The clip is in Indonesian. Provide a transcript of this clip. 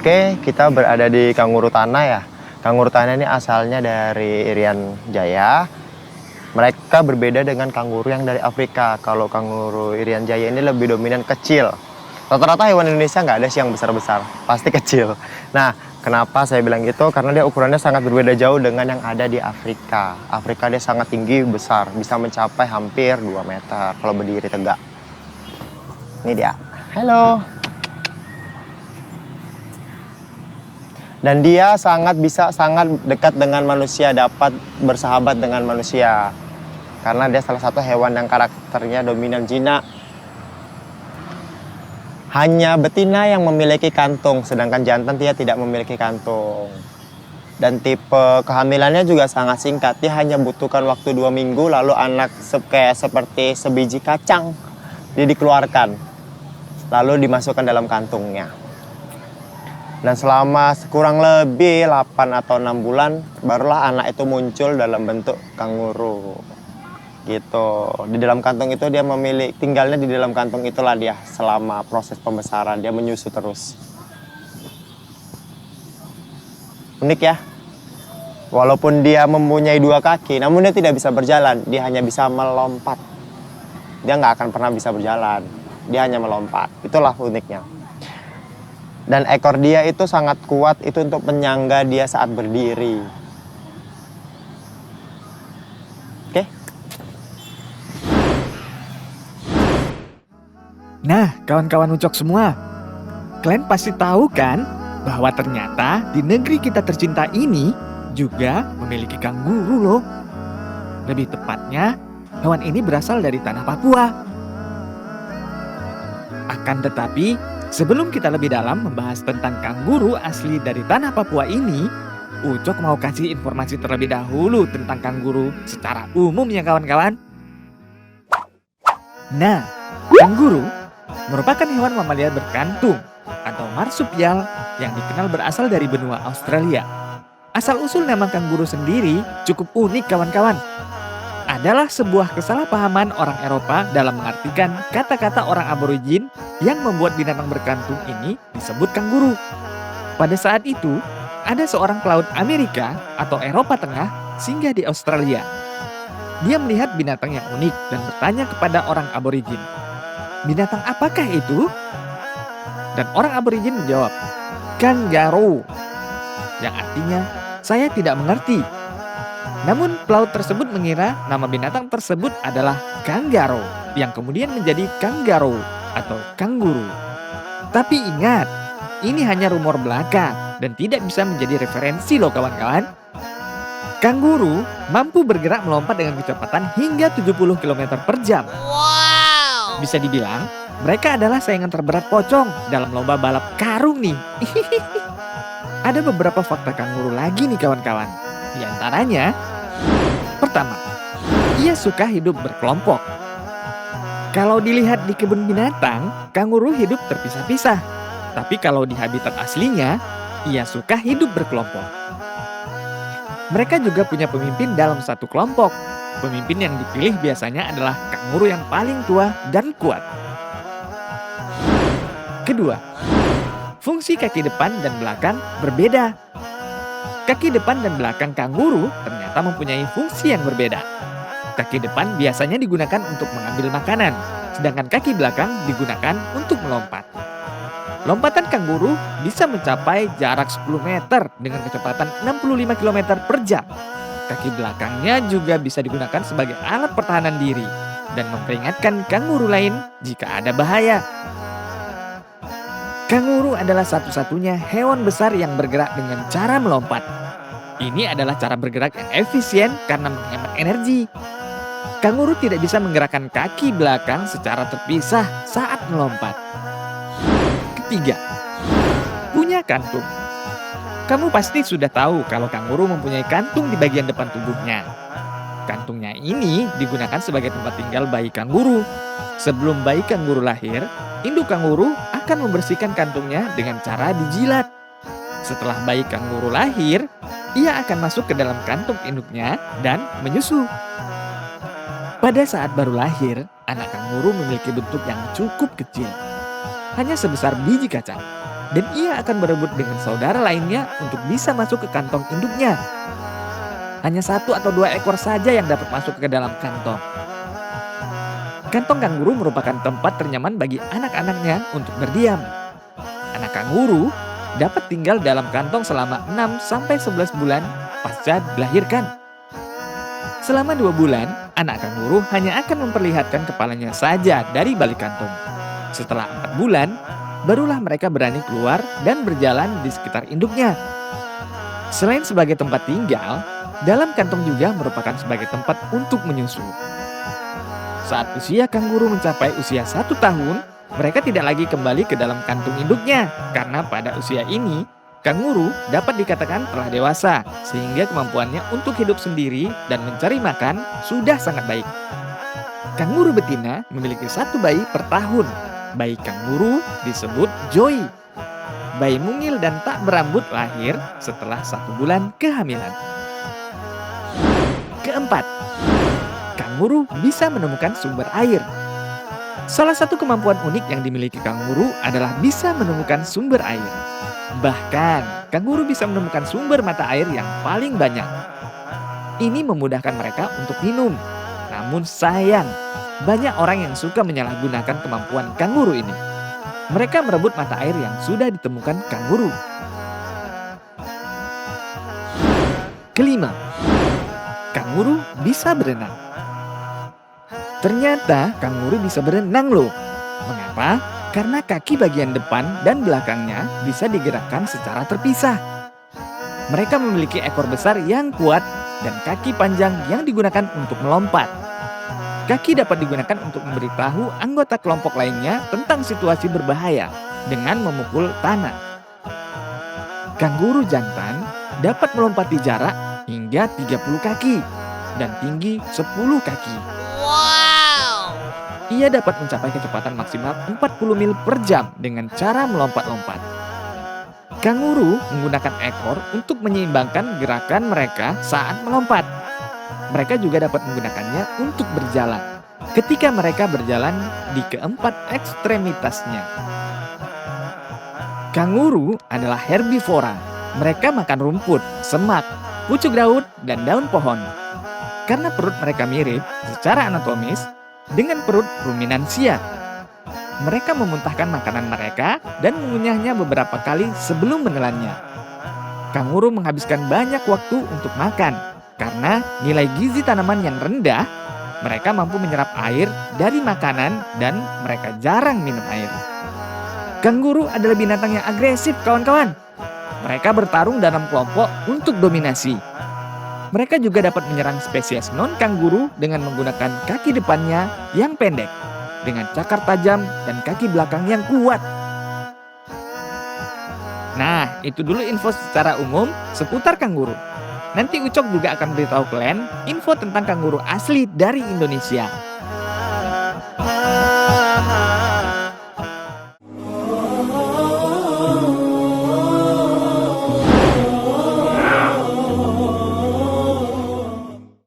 Oke, kita berada di kanguru tanah ya. Kanguru tanah ini asalnya dari Irian Jaya. Mereka berbeda dengan kanguru yang dari Afrika. Kalau kanguru Irian Jaya ini lebih dominan kecil. Rata-rata hewan Indonesia nggak ada sih yang besar-besar, pasti kecil. Nah, kenapa saya bilang gitu? Karena dia ukurannya sangat berbeda jauh dengan yang ada di Afrika. Afrika dia sangat tinggi, besar, bisa mencapai hampir 2 meter kalau berdiri tegak. Ini dia. Halo. Dan dia sangat dekat dengan manusia, dapat bersahabat dengan manusia. Karena dia salah satu hewan yang karakternya dominan jinak. Hanya betina yang memiliki kantung, sedangkan jantan dia tidak memiliki kantung. Dan tipe kehamilannya juga sangat singkat. Dia hanya butuhkan waktu 2 minggu, lalu anak kayak seperti sebiji kacang. Dia dikeluarkan, lalu dimasukkan dalam kantungnya. Dan selama kurang lebih 8 atau 6 bulan, barulah anak itu muncul dalam bentuk kanguru. Gitu. Di dalam kantung itu dia tinggalnya di dalam kantung itulah dia selama proses pembesaran. Dia menyusu terus. Unik ya. Walaupun dia mempunyai 2 kaki, namun dia tidak bisa berjalan. Dia hanya bisa melompat. Dia nggak akan pernah bisa berjalan. Dia hanya melompat. Itulah uniknya. Dan ekor dia itu sangat kuat itu untuk menyangga dia saat berdiri. Oke. Nah, kawan-kawan ucok semua, kalian pasti tahu kan bahwa ternyata di negeri kita tercinta ini juga memiliki kanguru loh. Lebih tepatnya, hewan ini berasal dari tanah Papua. Akan tetapi, sebelum kita lebih dalam membahas tentang kanguru asli dari tanah Papua ini, Ucok mau kasih informasi terlebih dahulu tentang kanguru secara umum ya kawan-kawan. Nah, kanguru merupakan hewan mamalia berkantung atau marsupial yang dikenal berasal dari benua Australia. Asal-usul nama kanguru sendiri cukup unik kawan-kawan. Adalah sebuah kesalahpahaman orang Eropa dalam mengartikan kata-kata orang aborigin yang membuat binatang berkantung ini disebut kanguru. Pada saat itu, ada seorang pelaut Amerika atau Eropa Tengah singgah di Australia. Dia melihat binatang yang unik dan bertanya kepada orang aborigin, "Binatang apakah itu?" Dan orang aborigin menjawab, "Kangaroo," yang artinya, "Saya tidak mengerti." Namun pelaut tersebut mengira nama binatang tersebut adalah kangaroo, yang kemudian menjadi kangaroo atau kanguru. Tapi ingat, ini hanya rumor belaka dan tidak bisa menjadi referensi loh kawan-kawan. Kanguru mampu bergerak melompat dengan kecepatan hingga 70 km per jam. Wow. Bisa dibilang, mereka adalah saingan terberat pocong dalam lomba balap karung nih. Ada beberapa fakta kanguru lagi nih kawan-kawan. Di antaranya, pertama, ia suka hidup berkelompok. Kalau dilihat di kebun binatang, kanguru hidup terpisah-pisah. Tapi kalau di habitat aslinya, ia suka hidup berkelompok. Mereka juga punya pemimpin dalam satu kelompok. Pemimpin yang dipilih biasanya adalah kanguru yang paling tua dan kuat. Kedua, fungsi kaki depan dan belakang berbeda. Kaki depan dan belakang kanguru ternyata mempunyai fungsi yang berbeda. Kaki depan biasanya digunakan untuk mengambil makanan, sedangkan kaki belakang digunakan untuk melompat. Lompatan kanguru bisa mencapai jarak 10 meter dengan kecepatan 65 km per jam. Kaki belakangnya juga bisa digunakan sebagai alat pertahanan diri dan memperingatkan kanguru lain jika ada bahaya. Kanguru adalah satu-satunya hewan besar yang bergerak dengan cara melompat. Ini adalah cara bergerak yang efisien karena menghemat energi. Kanguru tidak bisa menggerakkan kaki belakang secara terpisah saat melompat. Ketiga, punya kantung. Kamu pasti sudah tahu kalau kanguru mempunyai kantung di bagian depan tubuhnya. Kantungnya ini digunakan sebagai tempat tinggal bayi kanguru. Sebelum bayi kanguru lahir, induk kanguru akan membersihkan kantungnya dengan cara dijilat. Setelah bayi kanguru lahir, ia akan masuk ke dalam kantung induknya dan menyusu. Pada saat baru lahir, anak kanguru memiliki bentuk yang cukup kecil, hanya sebesar biji kacang. dan ia akan berebut dengan saudara lainnya untuk bisa masuk ke kantong induknya. Hanya 1 atau 2 ekor saja yang dapat masuk ke dalam kantong. Kantong kanguru merupakan tempat ternyaman bagi anak-anaknya untuk berdiam. Anak kanguru dapat tinggal dalam kantong selama 6-11 bulan pasca dilahirkan. Selama 2 bulan, anak kanguru hanya akan memperlihatkan kepalanya saja dari balik kantong. Setelah 4 bulan, barulah mereka berani keluar dan berjalan di sekitar induknya. Selain sebagai tempat tinggal, dalam kantong juga merupakan sebagai tempat untuk menyusu. Saat usia kanguru mencapai usia 1 tahun, mereka tidak lagi kembali ke dalam kantung induknya karena pada usia ini, kanguru dapat dikatakan telah dewasa sehingga kemampuannya untuk hidup sendiri dan mencari makan sudah sangat baik. Kanguru betina memiliki 1 bayi per tahun. Bayi kanguru disebut Joey. Bayi mungil dan tak berambut lahir setelah 1 bulan kehamilan. Keempat, kanguru bisa menemukan sumber air. Salah satu kemampuan unik yang dimiliki kanguru adalah bisa menemukan sumber air. Bahkan, kanguru bisa menemukan sumber mata air yang paling banyak. Ini memudahkan mereka untuk minum. Namun sayang, banyak orang yang suka menyalahgunakan kemampuan kanguru ini. Mereka merebut mata air yang sudah ditemukan kanguru. Kelima, kanguru bisa berenang. Ternyata kanguru bisa berenang loh. Mengapa? Karena kaki bagian depan dan belakangnya bisa digerakkan secara terpisah. Mereka memiliki ekor besar yang kuat dan kaki panjang yang digunakan untuk melompat. Kaki dapat digunakan untuk memberitahu anggota kelompok lainnya tentang situasi berbahaya dengan memukul tanah. Kanguru jantan dapat melompati jarak hingga 30 kaki dan tinggi 10 kaki. Ia dapat mencapai kecepatan maksimal 40 mil per jam dengan cara melompat-lompat. Kanguru menggunakan ekor untuk menyeimbangkan gerakan mereka saat melompat. Mereka juga dapat menggunakannya untuk berjalan ketika mereka berjalan di keempat ekstremitasnya. Kanguru adalah herbivora. Mereka makan rumput, semak, pucuk daun, dan daun pohon. Karena perut mereka mirip secara anatomis dengan perut ruminansia. Mereka memuntahkan makanan mereka dan mengunyahnya beberapa kali sebelum menelannya. Kanguru menghabiskan banyak waktu untuk makan. Karena nilai gizi tanaman yang rendah, mereka mampu menyerap air dari makanan dan mereka jarang minum air. Kanguru adalah binatang yang agresif, kawan-kawan. Mereka bertarung dalam kelompok untuk dominasi. Mereka juga dapat menyerang spesies non-kanguru dengan menggunakan kaki depannya yang pendek, dengan cakar tajam dan kaki belakang yang kuat. Nah, itu dulu info secara umum seputar kanguru. Nanti Ucok juga akan beritahu kalian info tentang kanguru asli dari Indonesia.